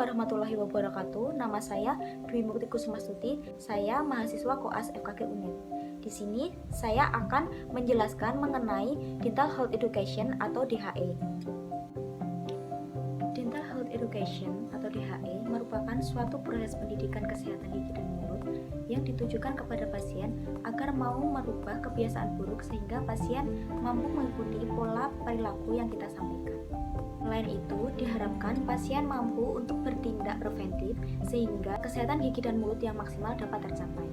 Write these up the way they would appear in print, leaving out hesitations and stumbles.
warahmatullahi wabarakatuh. Nama saya Dwi Mukti Kusumastuti. Saya mahasiswa Koas FKG UNED. Di sini saya akan menjelaskan mengenai Dental Health Education atau DHE. Dental Health Education atau DHE merupakan suatu proses pendidikan kesehatan gigi dan mulut yang ditujukan kepada pasien agar mau merubah kebiasaan buruk sehingga pasien mampu mengikuti pola perilaku yang kita sampaikan. Selain itu, diharapkan pasien mampu untuk bertindak preventif sehingga kesehatan gigi dan mulut yang maksimal dapat tercapai.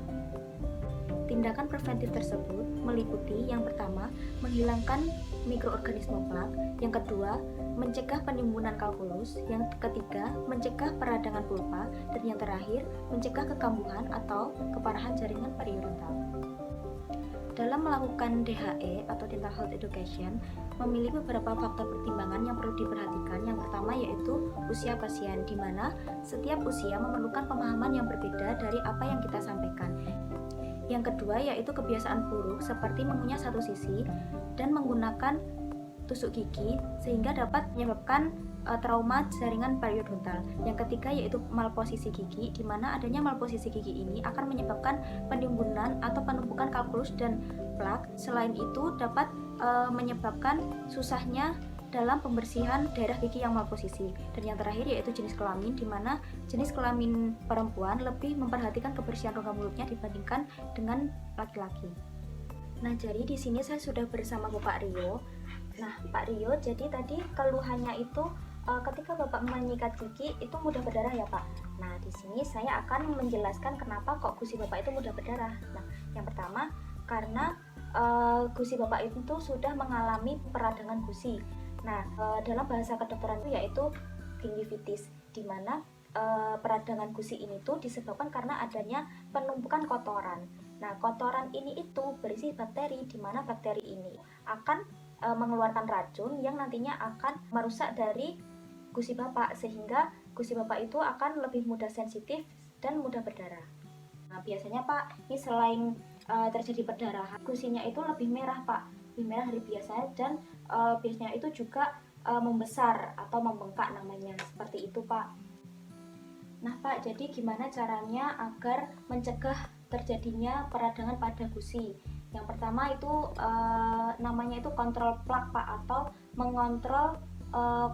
Tindakan preventif tersebut meliputi yang pertama, menghilangkan mikroorganisme plak, yang kedua, mencegah penimbunan kalkulus, yang ketiga, mencegah peradangan pulpa, dan yang terakhir, mencegah kekambuhan atau keparahan jaringan periodontal. Dalam melakukan DHE atau Dental Health Education, memiliki beberapa faktor pertimbangan yang perlu diperhatikan. Yang pertama yaitu usia pasien, di mana setiap usia memerlukan pemahaman yang berbeda dari apa yang kita sampaikan. Yang kedua yaitu kebiasaan buruk seperti mengunyah satu sisi dan menggunakan tusuk gigi sehingga dapat menyebabkan trauma jaringan periodontal. Yang ketiga yaitu malposisi gigi, di mana adanya malposisi gigi ini akan menyebabkan penimbunan atau penumpukan kalkulus dan plak. Selain itu dapat menyebabkan susahnya dalam pembersihan daerah gigi yang malposisi. Dan yang terakhir yaitu jenis kelamin, di mana jenis kelamin perempuan lebih memperhatikan kebersihan rongga mulutnya dibandingkan dengan laki-laki. Nah, jadi di sini saya sudah bersama Bapak Rio. Nah, Pak Rio, jadi tadi keluhannya itu ketika Bapak menyikat gigi itu mudah berdarah ya, Pak? Nah, di sini saya akan menjelaskan kenapa kok gusi Bapak itu mudah berdarah. Nah, yang pertama karena gusi Bapak itu sudah mengalami peradangan gusi. Nah, dalam bahasa kedokteran itu yaitu gingivitis, di mana peradangan gusi ini tuh disebabkan karena adanya penumpukan kotoran. Nah, kotoran ini itu berisi bakteri, di mana bakteri ini akan mengeluarkan racun yang nantinya akan merusak dari gusi Bapak, sehingga gusi Bapak itu akan lebih mudah sensitif dan mudah berdarah. Nah, biasanya Pak, ini selain terjadi perdarahan, gusinya itu lebih merah Pak, lebih merah dari biasanya, dan biasanya itu juga membesar atau membengkak namanya, seperti itu Pak. Nah Pak, jadi gimana caranya agar mencegah terjadinya peradangan pada gusi? Yang pertama itu namanya itu kontrol plak Pak, atau mengontrol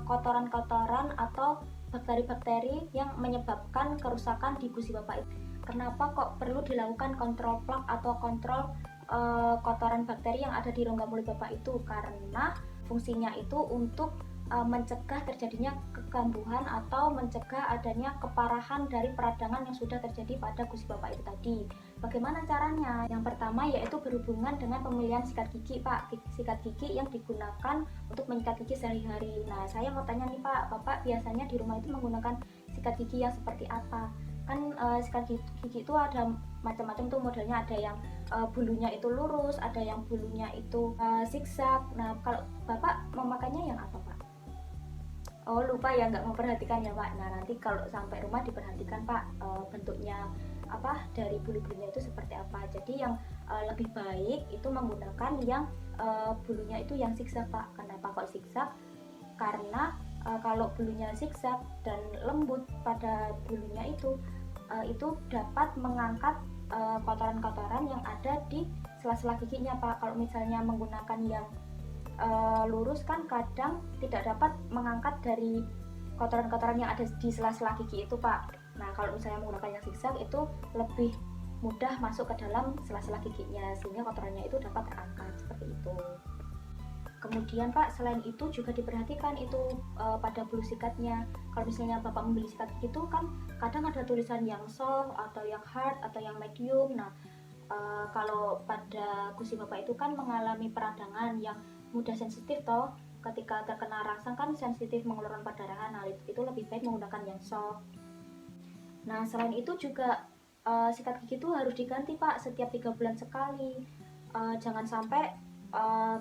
kotoran-kotoran atau bakteri-bakteri yang menyebabkan kerusakan di gusi Bapak itu. Kenapa kok perlu dilakukan kontrol plak atau kontrol kotoran bakteri yang ada di rongga mulut Bapak itu? Karena fungsinya itu untuk mencegah terjadinya kekambuhan atau mencegah adanya keparahan dari peradangan yang sudah terjadi pada gusi Bapak itu tadi. Bagaimana caranya? Yang pertama yaitu berhubungan dengan pemilihan sikat gigi Pak, sikat gigi yang digunakan untuk menyikat gigi sehari-hari. Nah, saya mau tanya nih Pak, Bapak biasanya di rumah itu menggunakan sikat gigi yang seperti apa? Kan sikat gigi itu ada macam-macam tuh modelnya, ada yang bulunya itu lurus, ada yang bulunya itu zigzag. Nah, kalau Bapak memakainya yang apa Pak? Oh, lupa ya, nggak memperhatikan ya Pak. Nah, nanti kalau sampai rumah diperhatikan Pak, bentuknya apa dari bulu-bulunya itu seperti apa. Jadi yang lebih baik itu menggunakan yang bulunya itu yang zigzag Pak. Kenapa kok zigzag? Karena kalau bulunya zigzag dan lembut pada bulunya itu dapat mengangkat kotoran-kotoran yang ada di sela-sela giginya Pak. Kalau misalnya menggunakan yang lurus kan kadang tidak dapat mengangkat dari kotoran-kotoran yang ada di sela-sela gigi itu Pak. Nah, kalau misalnya menggunakan yang zigzag itu lebih mudah masuk ke dalam sela-sela giginya sehingga kotorannya itu dapat terangkat seperti itu. Kemudian Pak, selain itu juga diperhatikan itu pada bulu sikatnya. Kalau misalnya Bapak membeli sikat gigi itu kan kadang ada tulisan yang soft atau yang hard atau yang medium. Nah, kalau pada gusi Bapak itu kan mengalami peradangan yang mudah sensitif toh, ketika terkena rangsang kan sensitif mengeluarkan perdarahan. Nah, itu lebih baik menggunakan yang soft. Nah, selain itu juga sikat gigi itu harus diganti Pak setiap 3 bulan sekali. Jangan sampai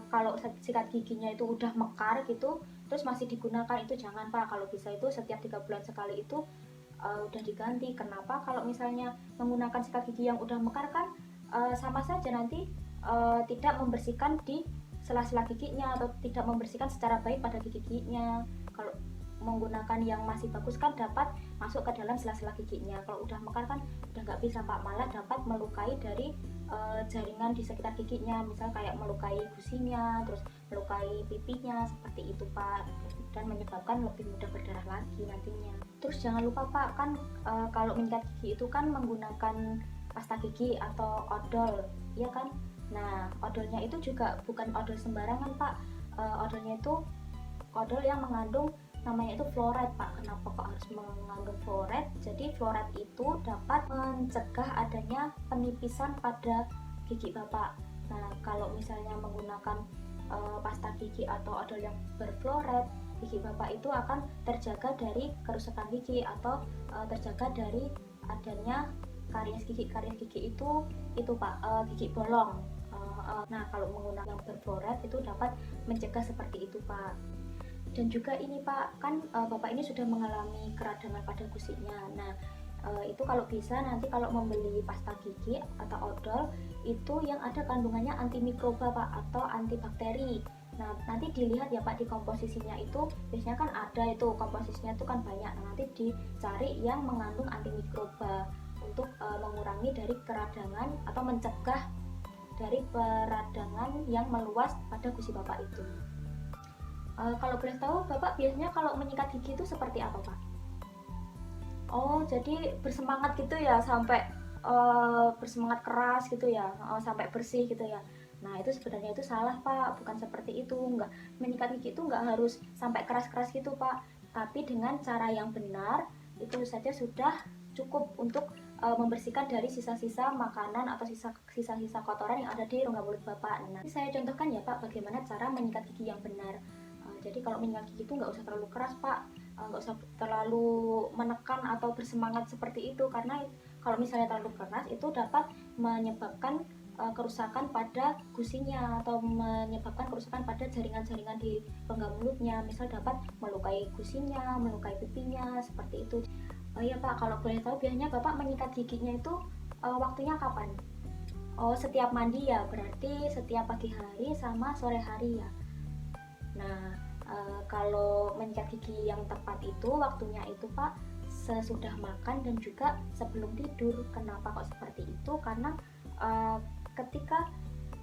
kalau sikat giginya itu udah mekar gitu terus masih digunakan, itu jangan Pak. Kalau bisa itu setiap 3 bulan sekali itu udah diganti. Kenapa? Kalau misalnya menggunakan sikat gigi yang udah mekar kan sama saja nanti tidak membersihkan di sela-sela giginya atau tidak membersihkan secara baik pada gigi-giginya. Kalau menggunakan yang masih bagus kan dapat masuk ke dalam sela-sela giginya. Kalau udah mekar kan udah nggak bisa Pak, malah dapat melukai dari jaringan di sekitar giginya, misal kayak melukai gusinya, terus melukai pipinya seperti itu Pak, dan menyebabkan lebih mudah berdarah lagi nantinya. Terus jangan lupa Pak, kan kalau menyikat gigi itu kan menggunakan pasta gigi atau odol, ya kan? Nah, odolnya itu juga bukan odol sembarangan Pak. Odolnya itu odol yang mengandung namanya itu fluoride Pak. Kenapa kok harus mengandung fluoride? Jadi fluoride itu dapat mencegah adanya penipisan pada gigi Bapak. Nah, kalau misalnya menggunakan pasta gigi atau odol yang berfluoride, gigi Bapak itu akan terjaga dari kerusakan gigi atau terjaga dari adanya karies gigi. Karies gigi itu Pak, gigi bolong. Nah, kalau menggunakan yang berfluoride itu dapat mencegah seperti itu Pak. Dan juga ini Pak, kan Bapak ini sudah mengalami keradangan pada gusinya. Nah, itu kalau bisa nanti kalau membeli pasta gigi atau odol itu yang ada kandungannya antimikroba Pak, atau antibakteri. Nah, nanti dilihat ya Pak di komposisinya itu, biasanya kan ada itu komposisinya itu kan banyak. Nah, nanti dicari yang mengandung antimikroba untuk mengurangi dari keradangan atau mencegah dari peradangan yang meluas pada gusi Bapak itu. Kalau boleh tahu Bapak biasanya kalau menyikat gigi itu seperti apa Pak? Oh, jadi bersemangat gitu ya, sampai bersemangat keras gitu ya, sampai bersih gitu ya. Nah, itu sebenarnya itu salah Pak, bukan seperti itu. Enggak, menyikat gigi itu enggak harus sampai keras-keras gitu Pak, tapi dengan cara yang benar itu saja sudah cukup untuk membersihkan dari sisa-sisa makanan atau sisa-sisa kotoran yang ada di rongga mulut Bapak. Nah, saya contohkan ya Pak bagaimana cara menyikat gigi yang benar. Jadi kalau menyikat gigi itu nggak usah terlalu keras Pak, nggak usah terlalu menekan atau bersemangat seperti itu, karena kalau misalnya terlalu keras itu dapat menyebabkan kerusakan pada gusinya atau menyebabkan kerusakan pada jaringan-jaringan di rongga mulutnya, misal dapat melukai gusinya, melukai pipinya seperti itu. Oh iya Pak, kalau boleh tahu biasanya Bapak menyikat giginya itu waktunya kapan? Oh, setiap mandi ya, berarti setiap pagi hari sama sore hari ya. Nah, kalau menyikat gigi yang tepat itu waktunya itu Pak sesudah makan dan juga sebelum tidur. Kenapa kok seperti itu? Karena ketika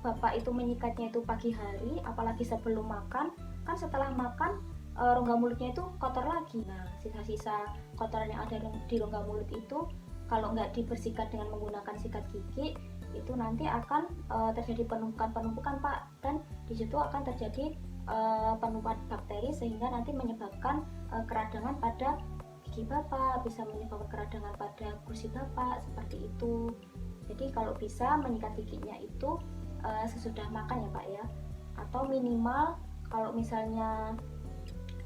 Bapak itu menyikatnya itu pagi hari, apalagi sebelum makan, kan setelah makan rongga mulutnya itu kotor lagi. Nah, sisa-sisa kotoran yang ada di rongga mulut itu kalau nggak dibersihkan dengan menggunakan sikat gigi, itu nanti akan terjadi penumpukan Pak, dan di situ akan terjadi penumpukan bakteri sehingga nanti menyebabkan keradangan pada gigi Bapak, bisa menyebabkan keradangan pada gusi Bapak seperti itu. Jadi kalau bisa menyikat giginya itu sesudah makan ya Pak ya, atau minimal kalau misalnya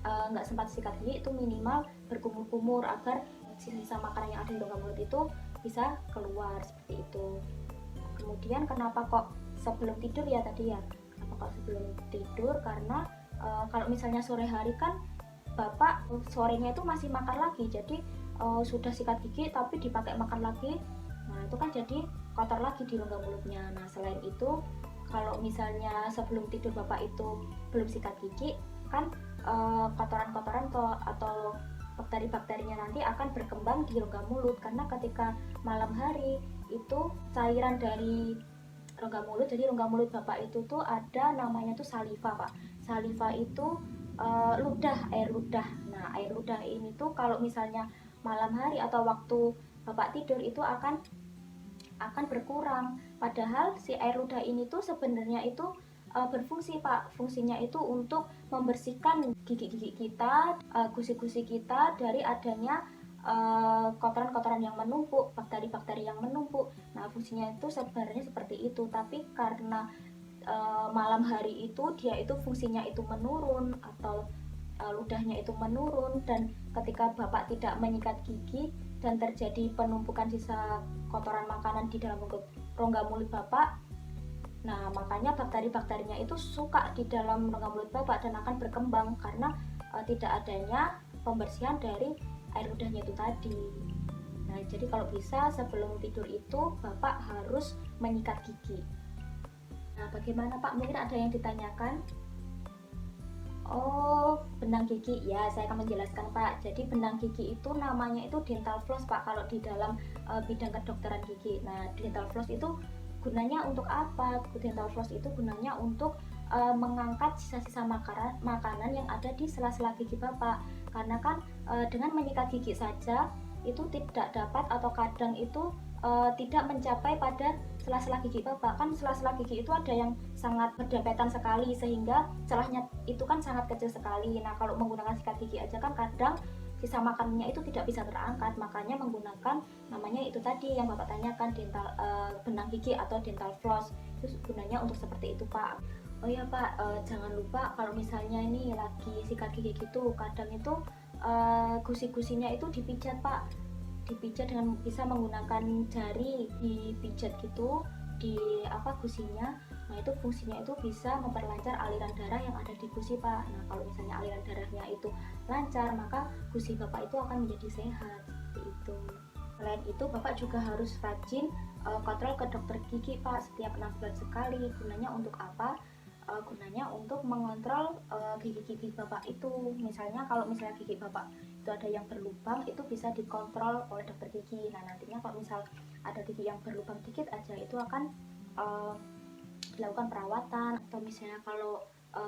nggak sempat sikat gigi itu minimal berkumur-kumur agar sisa-sisa makanan yang ada di rongga mulut itu bisa keluar seperti itu. Kemudian kenapa kok sebelum tidur ya tadi ya, kenapa kok sebelum tidur, karena kalau misalnya sore hari kan Bapak sorenya itu masih makan lagi, jadi sudah sikat gigi tapi dipakai makan lagi, nah itu kan jadi kotor lagi di rongga mulutnya. Nah, selain itu kalau misalnya sebelum tidur Bapak itu belum sikat gigi, kan kotoran-kotoran atau bakteri-bakterinya nanti akan berkembang di rongga mulut, karena ketika malam hari itu cairan dari rongga mulut, jadi rongga mulut Bapak itu tuh ada namanya tuh saliva Pak. Saliva itu air ludah. Nah, air ludah ini tuh kalau misalnya malam hari atau waktu Bapak tidur itu akan berkurang. Padahal si air ludah ini tuh sebenarnya itu berfungsi Pak. Fungsinya itu untuk membersihkan gigi-gigi kita, gusi-gusi kita dari adanya kotoran-kotoran yang menumpuk, bakteri-bakteri yang menumpuk. Nah, fungsinya itu sebenarnya seperti itu, tapi karena malam hari itu dia itu fungsinya itu menurun atau ludahnya itu menurun, dan ketika Bapak tidak menyikat gigi dan terjadi penumpukan sisa kotoran makanan di dalam rongga mulut Bapak, nah makanya bakteri-bakterinya itu suka di dalam rongga mulut Bapak dan akan berkembang karena tidak adanya pembersihan dari air ludahnya itu tadi. Nah, jadi kalau bisa sebelum tidur itu Bapak harus menyikat gigi. Nah, bagaimana Pak? Mungkin ada yang ditanyakan? Oh, benang gigi ya, saya akan menjelaskan Pak. Jadi benang gigi itu namanya itu dental floss Pak kalau di dalam bidang kedokteran gigi. Nah, dental floss itu gunanya untuk apa? Dental floss itu gunanya untuk mengangkat sisa-sisa makanan yang ada di sela-sela gigi Bapak. Karena kan dengan menyikat gigi saja itu tidak dapat atau kadang itu tidak mencapai pada sela-sela gigi Bapak. Kan sela-sela gigi itu ada yang sangat berdempetan sekali sehingga celahnya itu kan sangat kecil sekali. Nah, kalau menggunakan sikat gigi aja kan kadang sisa makanannya itu tidak bisa terangkat, makanya menggunakan namanya itu tadi yang Bapak tanyakan benang gigi atau dental floss. Itu gunanya untuk seperti itu Pak. Oh ya Pak, jangan lupa kalau misalnya ini lagi sikat gigi gitu, kadang itu gusi-gusinya itu dipijat Pak, dipijat dengan bisa menggunakan jari, dipijat gitu di gusinya. Nah, itu fungsinya itu bisa memperlancar aliran darah yang ada di gusi Pak. Nah, kalau misalnya aliran darahnya itu lancar, maka gusi Bapak itu akan menjadi sehat seperti itu. Selain itu Bapak juga harus rajin kontrol ke dokter gigi Pak setiap 6 bulan sekali. Gunanya untuk apa? Gunanya untuk mengontrol gigi-gigi Bapak itu. Misalnya kalau misalnya gigi Bapak itu ada yang berlubang, itu bisa dikontrol oleh dokter gigi. Nah, nantinya kalau misal ada gigi yang berlubang dikit aja, itu akan dilakukan perawatan. Atau misalnya kalau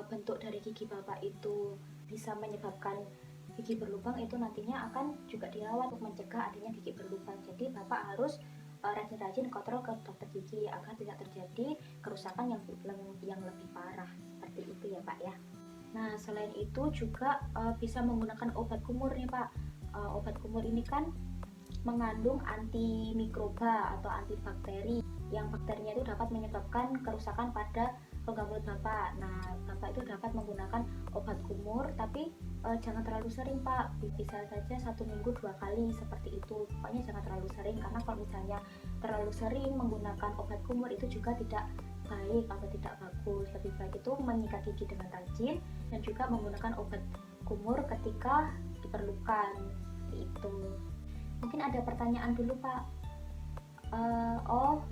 bentuk dari gigi Bapak itu bisa menyebabkan gigi berlubang, itu nantinya akan juga dirawat untuk mencegah adanya gigi berlubang. Jadi Bapak harus rajin-rajin kontrol ke dokter gigi agar tidak terjadi kerusakan yang lebih parah seperti itu ya Pak ya. Nah, selain itu juga bisa menggunakan obat kumur nih Pak. Obat kumur ini kan mengandung antimikroba atau antibakteri yang bakterinya itu dapat menyebabkan kerusakan pada rongga mulut Bapak. Nah, Bapak itu dapat menggunakan obat kumur, tapi jangan terlalu sering Pak, bisa saja 1 minggu 2 kali seperti itu. Pokoknya jangan terlalu sering, karena kalau misalnya terlalu sering menggunakan obat kumur itu juga tidak baik atau tidak bagus. Lebih baik itu menyikat gigi dengan rajin dan juga menggunakan obat kumur ketika diperlukan itu. Mungkin ada pertanyaan dulu Pak.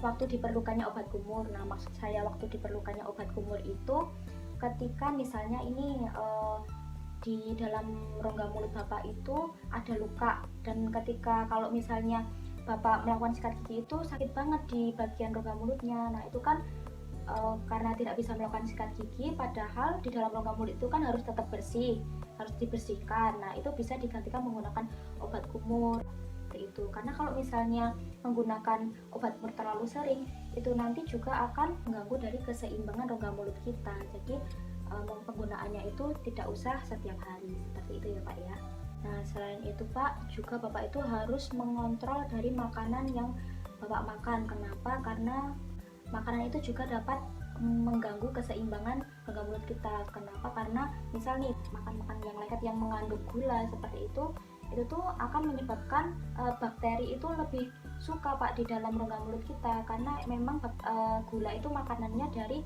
Waktu diperlukannya obat kumur. Nah, maksud saya waktu diperlukannya obat kumur itu ketika misalnya ini di dalam rongga mulut Bapak itu ada luka, dan ketika kalau misalnya Bapak melakukan sikat gigi itu sakit banget di bagian rongga mulutnya. Nah, itu kan karena tidak bisa melakukan sikat gigi, padahal di dalam rongga mulut itu kan harus tetap bersih, harus dibersihkan. Nah, itu bisa digantikan menggunakan obat kumur itu. Karena kalau misalnya menggunakan obat kumur terlalu sering, itu nanti juga akan mengganggu dari keseimbangan rongga mulut kita. Jadi penggunaannya itu tidak usah setiap hari seperti itu ya Pak ya. Nah, selain itu Pak, juga Bapak itu harus mengontrol dari makanan yang Bapak makan. Kenapa? Karena makanan itu juga dapat mengganggu keseimbangan rongga mulut kita. Kenapa? Karena misal nih makan yang lengket yang mengandung gula seperti itu tuh akan menyebabkan bakteri itu lebih suka Pak di dalam rongga mulut kita, karena memang gula itu makanannya dari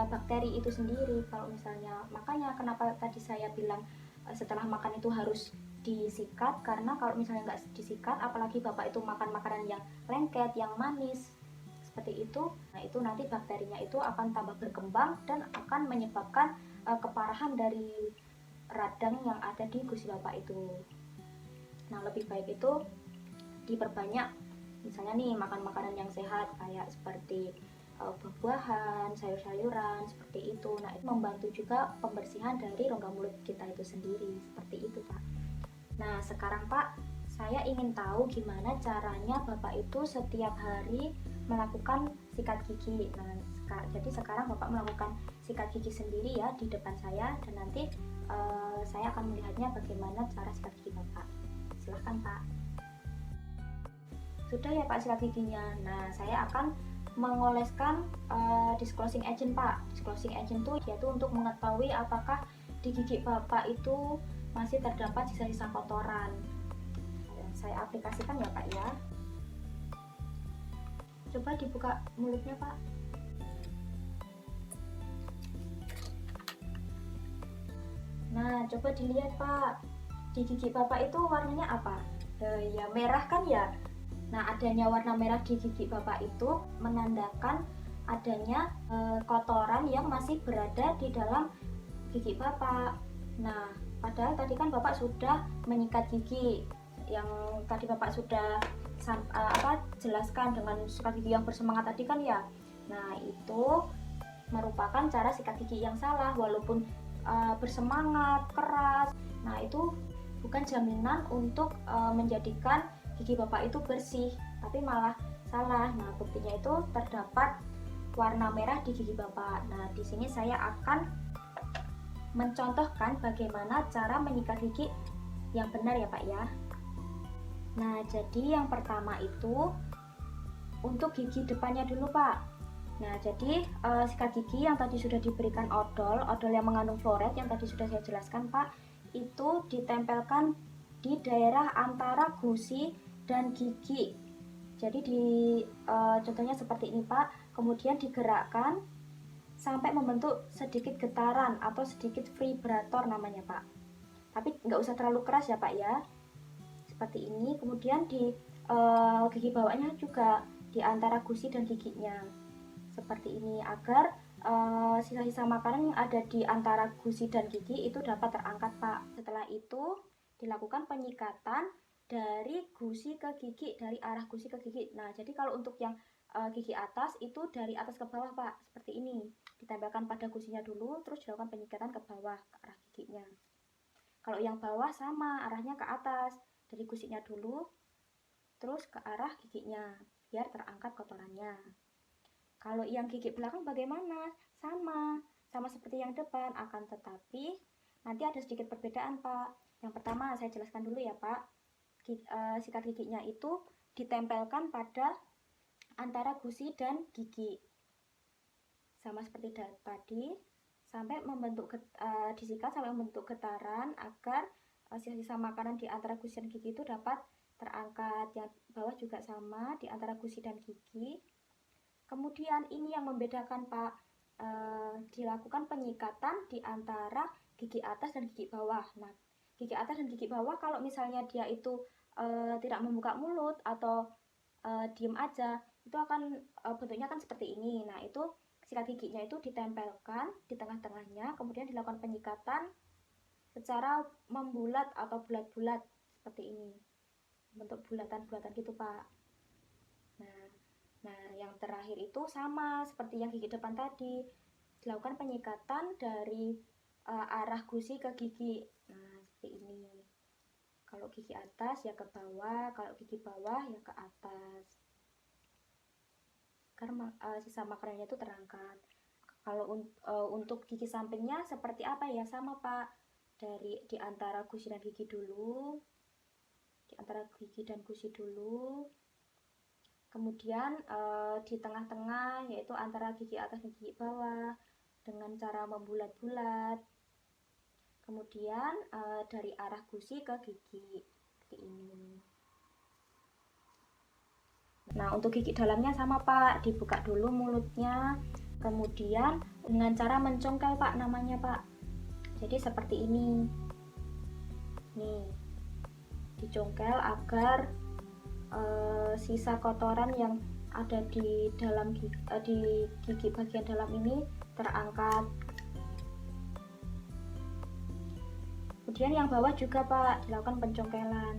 bakteri itu sendiri. Kalau misalnya, makanya kenapa tadi saya bilang setelah makan itu harus disikat, karena kalau misalnya nggak disikat, apalagi Bapak itu makan makanan yang lengket, yang manis seperti itu, nah itu nanti bakterinya itu akan tambah berkembang dan akan menyebabkan keparahan dari radang yang ada di gusi Bapak itu. Nah, lebih baik itu diperbanyak, misalnya nih makan makanan yang sehat kayak seperti buah-buahan, sayur-sayuran seperti itu. Nah, itu membantu juga pembersihan dari rongga mulut kita itu sendiri seperti itu Pak. Nah, sekarang Pak, saya ingin tahu gimana caranya Bapak itu setiap hari melakukan sikat gigi. Nah, jadi sekarang Bapak melakukan sikat gigi sendiri ya di depan saya, dan nanti saya akan melihatnya bagaimana cara sikat gigi Bapak. Silahkan Pak. Sudah ya Pak sikat giginya. Nah, saya akan mengoleskan disclosing agent Pak. Disclosing agent itu yaitu untuk mengetahui apakah di gigi Bapak itu masih terdapat sisa-sisa kotoran. Saya aplikasikan ya Pak ya. Coba dibuka mulutnya Pak. Nah, coba dilihat Pak, di gigi Bapak itu warnanya apa? Ya merah kan ya. Nah, adanya warna merah di gigi Bapak itu menandakan adanya kotoran yang masih berada di dalam gigi Bapak. Nah, padahal tadi kan Bapak sudah menyikat gigi, yang tadi Bapak sudah jelaskan dengan sikat gigi yang bersemangat tadi kan ya. Nah, itu merupakan cara sikat gigi yang salah, walaupun bersemangat, keras. Nah, itu bukan jaminan untuk menjadikan gigi Bapak itu bersih, tapi malah salah. Nah, buktinya itu terdapat warna merah di gigi Bapak. Nah, di sini saya akan mencontohkan bagaimana cara menyikat gigi yang benar ya Pak ya. Nah, jadi yang pertama itu untuk gigi depannya dulu Pak. Nah, jadi sikat gigi yang tadi sudah diberikan odol yang mengandung fluoride yang tadi sudah saya jelaskan Pak, itu ditempelkan di daerah antara gusi dan gigi. Jadi contohnya seperti ini Pak, kemudian digerakkan sampai membentuk sedikit getaran atau sedikit vibrator namanya Pak. Tapi nggak usah terlalu keras ya Pak ya. Seperti ini. Kemudian di gigi bawahnya juga di antara gusi dan giginya. Seperti ini agar sisa-sisa makanan yang ada di antara gusi dan gigi itu dapat terangkat Pak. Setelah itu dilakukan penyikatan dari gusi ke gigi, dari arah gusi ke gigi. Nah, jadi kalau untuk yang gigi atas itu dari atas ke bawah Pak, seperti ini. Ditempelkan pada gusinya dulu, terus dilakukan penyikatan ke bawah, ke arah giginya. Kalau yang bawah sama, arahnya ke atas, dari gusinya dulu, terus ke arah giginya, biar terangkat kotorannya. Kalau yang gigi belakang bagaimana? Sama seperti yang depan, akan tetapi nanti ada sedikit perbedaan Pak. Yang pertama saya jelaskan dulu ya Pak, sikat giginya itu ditempelkan pada antara gusi dan gigi, sama seperti tadi, sampai membentuk disikat sampai membentuk getaran agar sisa-sisa makanan di antara gusi dan gigi itu dapat terangkat. Yang bawah juga sama, di antara gusi dan gigi. Kemudian ini yang membedakan Pak, dilakukan penyikatan di antara gigi atas dan gigi bawah. Nah, gigi atas dan gigi bawah kalau misalnya dia itu tidak membuka mulut atau diem aja, itu akan bentuknya kan seperti ini. Nah, itu sikat giginya itu ditempelkan di tengah-tengahnya, kemudian dilakukan penyikatan secara membulat atau bulat-bulat seperti ini, bentuk bulatan-bulatan gitu Pak. Nah, yang terakhir itu sama seperti yang gigi depan tadi, dilakukan penyikatan dari arah gusi ke gigi. Nah, seperti ini. Kalau gigi atas ya ke bawah, kalau gigi bawah ya ke atas, karena sisa makanannya itu terangkat. Kalau untuk gigi sampingnya seperti apa ya, sama Pak, dari di antara gusi dan gigi dulu, kemudian di tengah-tengah yaitu antara gigi atas dan gigi bawah dengan cara membulat-bulat, kemudian dari arah gusi ke gigi seperti ini. Nah, untuk gigi dalamnya sama Pak, dibuka dulu mulutnya, kemudian dengan cara mencongkel Pak, namanya Pak. Jadi seperti ini. Nih, dicongkel agar sisa kotoran yang ada di dalam di gigi bagian dalam ini terangkat. Kemudian yang bawah juga Pak, dilakukan pencongkelan.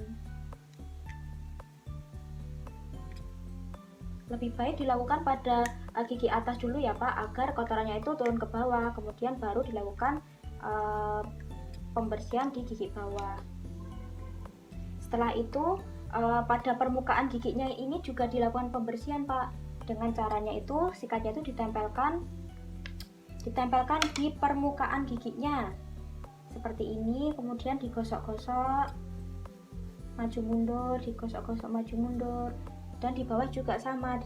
Lebih baik dilakukan pada gigi atas dulu ya Pak, agar kotorannya itu turun ke bawah, kemudian baru dilakukan pembersihan di gigi bawah. Setelah itu pada permukaan giginya ini juga dilakukan pembersihan Pak. Dengan caranya itu sikatnya itu ditempelkan di permukaan giginya seperti ini, kemudian digosok-gosok maju mundur, digosok-gosok maju mundur, dan di bawah juga sama,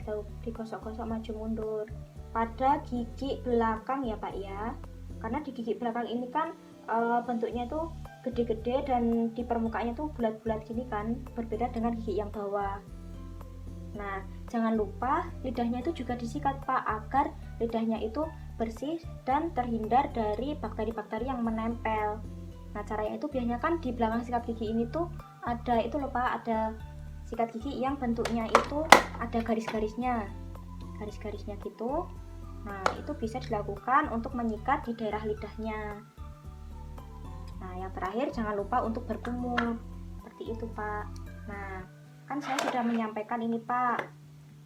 digosok-gosok maju mundur pada gigi belakang ya Pak ya, karena di gigi belakang ini kan bentuknya itu gede-gede dan di permukaannya tuh bulat-bulat gini kan, berbeda dengan gigi yang bawah. Nah, jangan lupa lidahnya itu juga disikat Pak, agar lidahnya itu bersih dan terhindar dari bakteri-bakteri yang menempel. Nah, caranya itu biasanya kan di belakang sikat gigi ini tuh ada itu loh Pak, ada sikat gigi yang bentuknya itu ada garis-garisnya gitu. Nah, itu bisa dilakukan untuk menyikat di daerah lidahnya. Nah, yang terakhir jangan lupa untuk berkumur. Seperti itu, Pak. Nah, kan saya sudah menyampaikan ini, Pak.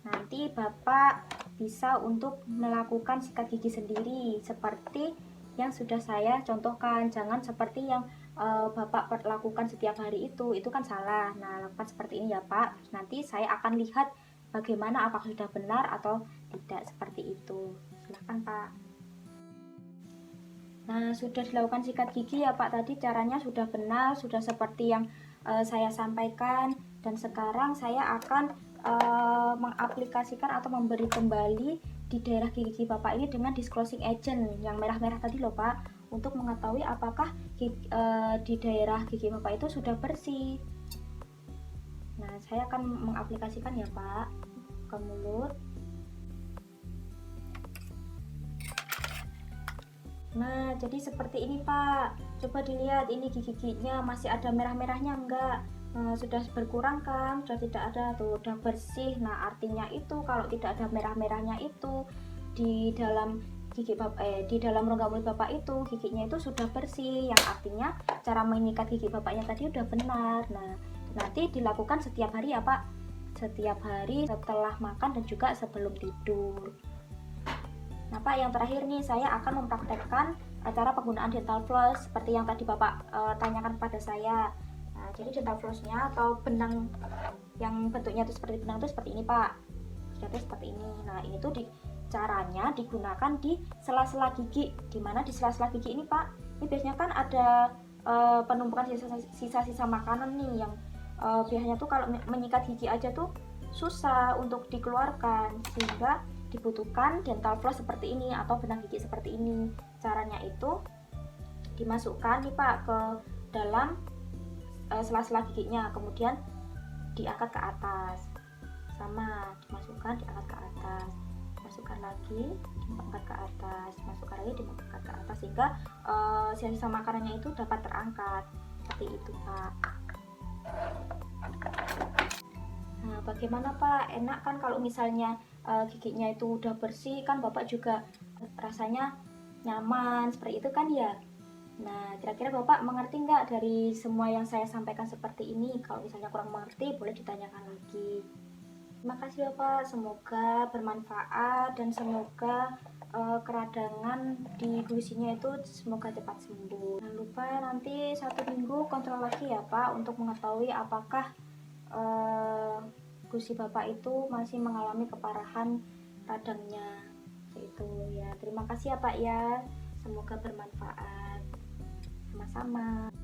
Nanti Bapak bisa untuk melakukan sikat gigi sendiri seperti yang sudah saya contohkan. Jangan seperti yang Bapak lakukan setiap hari itu kan salah. Nah, lakukan seperti ini ya, Pak. Nanti saya akan lihat bagaimana, apakah sudah benar atau tidak, seperti itu. Silahkan, Pak. Nah, sudah dilakukan sikat gigi ya, Pak. Tadi caranya sudah benar, sudah seperti yang saya sampaikan. Dan sekarang saya akan mengaplikasikan atau memberi kembali di daerah gigi Bapak ini dengan disclosing agent yang merah-merah tadi loh, Pak, untuk mengetahui apakah di daerah gigi Bapak itu sudah bersih. Nah, saya akan mengaplikasikan ya, Pak, ke mulut. Nah, jadi seperti ini, Pak. Coba dilihat, ini giginya masih ada merah-merahnya enggak? Sudah berkurang kan? Sudah tidak ada tuh, udah bersih. Nah, artinya itu kalau tidak ada merah-merahnya itu di dalam di dalam rongga mulut Bapak itu giginya itu sudah bersih, yang artinya cara menyikat gigi Bapaknya tadi udah benar. Nah, nanti dilakukan setiap hari ya, Pak. Setiap hari setelah makan dan juga sebelum tidur. Nah, Pak, yang terakhir nih, saya akan mempraktekkan cara penggunaan dental floss seperti yang tadi Bapak tanyakan kepada saya. Nah, jadi dental flossnya atau benang yang bentuknya itu seperti benang itu seperti ini, Pak. Jadi seperti ini. Nah, ini tuh caranya digunakan di sela-sela gigi. Dimana di sela-sela gigi ini, Pak, ini biasanya kan ada penumpukan sisa-sisa makanan nih yang biasanya tuh kalau menyikat gigi aja tuh susah untuk dikeluarkan, sehingga dibutuhkan dental floss seperti ini atau benang gigi seperti ini. Caranya itu dimasukkan nih, Pak, ke dalam sela-sela giginya, kemudian diangkat ke atas. Sama, dimasukkan, diangkat ke atas, masukkan lagi, diangkat ke atas, masukkan lagi, diangkat ke atas, sehingga sisa makanannya itu dapat terangkat. Seperti itu, Pak. Nah, bagaimana, Pak? Enak kan kalau misalnya giginya itu udah bersih, kan Bapak juga rasanya nyaman, seperti itu kan ya? Nah, kira-kira Bapak mengerti nggak dari semua yang saya sampaikan seperti ini? Kalau misalnya kurang mengerti, boleh ditanyakan lagi. Terima kasih Bapak, semoga bermanfaat dan semoga keradangan di gusinya itu semoga cepat sembuh. Jangan lupa nanti 1 minggu kontrol lagi ya, Pak, untuk mengetahui apakah gusi Bapak itu masih mengalami keparahan radangnya. Itu ya. Terima kasih ya, Pak ya. Semoga bermanfaat. Sama-sama.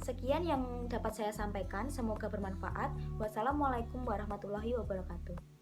Sekian yang dapat saya sampaikan, semoga bermanfaat. Wassalamualaikum warahmatullahi wabarakatuh.